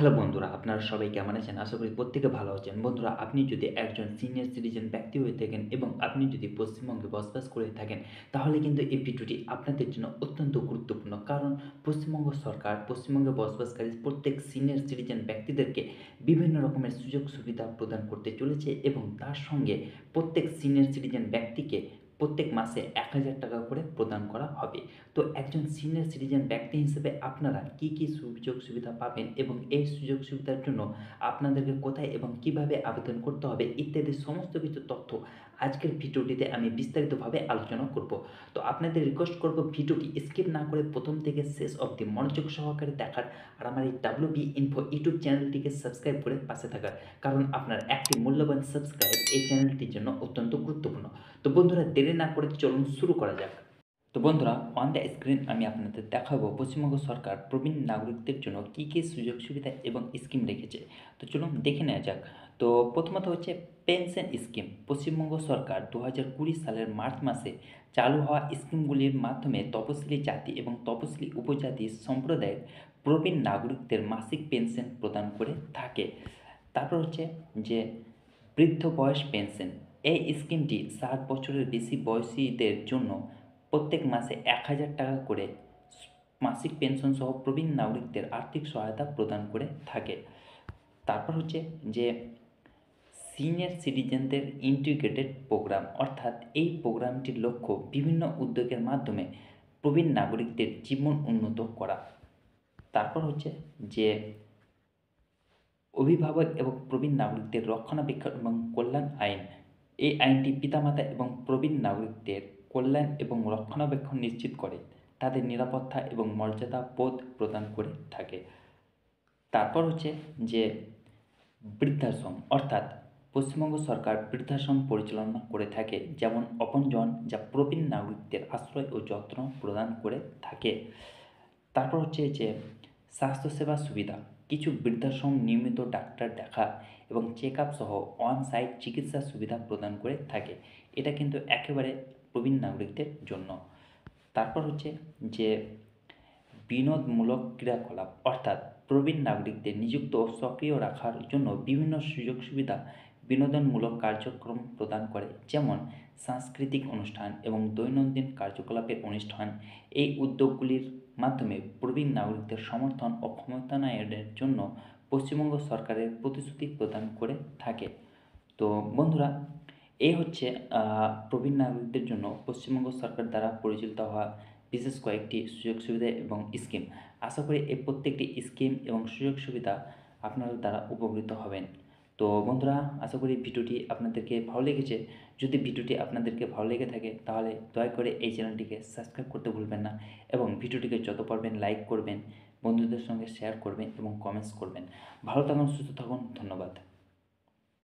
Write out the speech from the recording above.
Hello বন্ধুরা, আপনারা সবাই কেমন আছেন? আশা করি প্রত্যেকে ভালো আছেন। বন্ধুরা, আপনি যদি একজন সিনিয়র সিটিজেন ব্যক্তি হয়ে থাকেন এবং আপনি যদি পশ্চিমবঙ্গে বসবাস করে থাকেন, তাহলে কিন্তু এই ভিডিওটি আপনাদের জন্য অত্যন্ত গুরুত্বপূর্ণ। কারণ পশ্চিমবঙ্গ সরকার পশ্চিমবঙ্গে বসবাসকারী প্রত্যেক সিনিয়র সিটিজেন ব্যক্তিদেরকে বিভিন্ন রকমের সুযোগ সুবিধা প্রদান করতে চলেছে এবং তার সঙ্গে প্রত্যেক সিনিয়র সিটিজেন ব্যক্তিকে প্রত্যেক মাসে ৳১,০০০ করে প্রদান করা হবে। তো একজন সিনিয়র সিটিজেন ব্যক্তি হিসেবে আপনারা কী সুযোগ সুবিধা পাবেন এবং এই সুযোগ সুবিধার জন্য আপনাদেরকে কোথায় এবং কিভাবে আবেদন করতে হবে ইত্যাদি সমস্ত কিছু তথ্য আজকের ভিডিওটিতে আমি বিস্তারিতভাবে আলোচনা করব। তো আপনাদের রিকোয়েস্ট করব ভিডিওটি স্কিপ না করে প্রথম থেকে শেষ অবধি মনোযোগ সহকারে দেখার আর আমার এই WB ইনফো ইউটিউব চ্যানেলটিকে সাবস্ক্রাইব করে পাশে থাকার। কারণ আপনার একটি মূল্যবান সাবস্ক্রাইব এই চ্যানেলটির জন্য অত্যন্ত গুরুত্বপূর্ণ। তো বন্ধুরা, দেরি না করে চলুন শুরু করা যাক। তো বন্ধুরা, অন দ্য স্ক্রিন আমি আপনাদের দেখাবো পশ্চিমবঙ্গ সরকার প্রবীণ নাগরিকদের জন্য কী সুযোগ সুবিধা এবং স্কিম রেখেছে। তো চলুন দেখে নেওয়া যাক। তো প্রথমত হচ্ছে পেনশন স্কিম। পশ্চিমবঙ্গ সরকার 2020 সালের মার্চ মাসে চালু হওয়া স্কিমগুলির মাধ্যমে তপশিলি জাতি এবং তপশিলি উপজাতি সম্প্রদায়ের প্রবীণ নাগরিকদের মাসিক পেনশন প্রদান করে থাকে। তারপর হচ্ছে যে বৃদ্ধ বয়স পেনশন। এই স্কিমটি 60 বছরের বেশি বয়সীদের জন্য প্রত্যেক মাসে ৳১,০০০ করে মাসিক পেনশন সহ প্রবীণ নাগরিকদের আর্থিক সহায়তা প্রদান করে থাকে। তারপর হচ্ছে যে সিনিয়র সিটিজেনদের ইন্টিগ্রেটেড প্রোগ্রাম, অর্থাৎ এই প্রোগ্রামটির লক্ষ্য বিভিন্ন উদ্যোগের মাধ্যমে প্রবীণ নাগরিকদের জীবন উন্নত করা। তারপর হচ্ছে যে অভিভাবক এবং প্রবীণ নাগরিকদের রক্ষণাবেক্ষণ এবং কল্যাণ আইন। এই আইনটি পিতামাতা এবং প্রবীণ নাগরিকদের কল্যাণ এবং রক্ষণাবেক্ষণ নিশ্চিত করে, তাদের নিরাপত্তা এবং মর্যাদা বোধ প্রদান করে থাকে। তারপর হচ্ছে যে বৃদ্ধাশ্রম, অর্থাৎ পশ্চিমবঙ্গ সরকার বৃদ্ধাশ্রম পরিচালনা করে থাকে, যেমন অপনজন, যা প্রবীণ নাগরিকদের আশ্রয় ও যত্ন প্রদান করে থাকে। তারপর হচ্ছে যে স্বাস্থ্যসেবা সুবিধা। কিছু বৃদ্ধাশ্রম নিয়মিত ডাক্তার দেখা এবং চেক আপ সহ অন সাইট চিকিৎসা সুবিধা প্রদান করে থাকে। এটা কিন্তু একেবারে প্রবীণ নাগরিকদের জন্য। তারপর হচ্ছে যে বিনোদনমূলক ক্রিয়াকলাপ, অর্থাৎ প্রবীণ নাগরিকদের নিযুক্ত ও সক্রিয় রাখার জন্য বিভিন্ন সুযোগ সুবিধা বিনোদনমূলক কার্যক্রম প্রদান করে, যেমন সাংস্কৃতিক অনুষ্ঠান এবং দৈনন্দিন কার্যকলাপের অনুষ্ঠান। এই উদ্যোগগুলির মাধ্যমে প্রবীণ নাগরিকদের সমর্থন ও ক্ষমতায়নের জন্য পশ্চিমবঙ্গ সরকারের প্রতিশ্রুতি প্রদান করে থাকে। তো বন্ধুরা, এই হচ্ছে প্রবীণ নাগরিকদের জন্য পশ্চিমবঙ্গ সরকার দ্বারা পরিচালিত হওয়া বিশেষ কয়েকটি সুযোগ সুবিধা এবং স্কিম। আশা করি এই প্রত্যেকটি স্কিম এবং সুযোগ সুবিধা আপনাদের দ্বারা উপকৃত হবেন। তো বন্ধুরা, আশা করি ভিডিওটি আপনাদেরকে ভালো লেগেছে। যদি ভিডিওটি আপনাদেরকে ভালো লেগে থাকে তাহলে দয়া করে এই চ্যানেলটিকে সাবস্ক্রাইব করতে ভুলবেন না এবং ভিডিওটিকে যত পারবেন লাইক করবেন, বন্ধুদের সঙ্গে শেয়ার করবেন এবং কমেন্টস করবেন। ভালো থাকুন, সুস্থ থাকুন, ধন্যবাদ।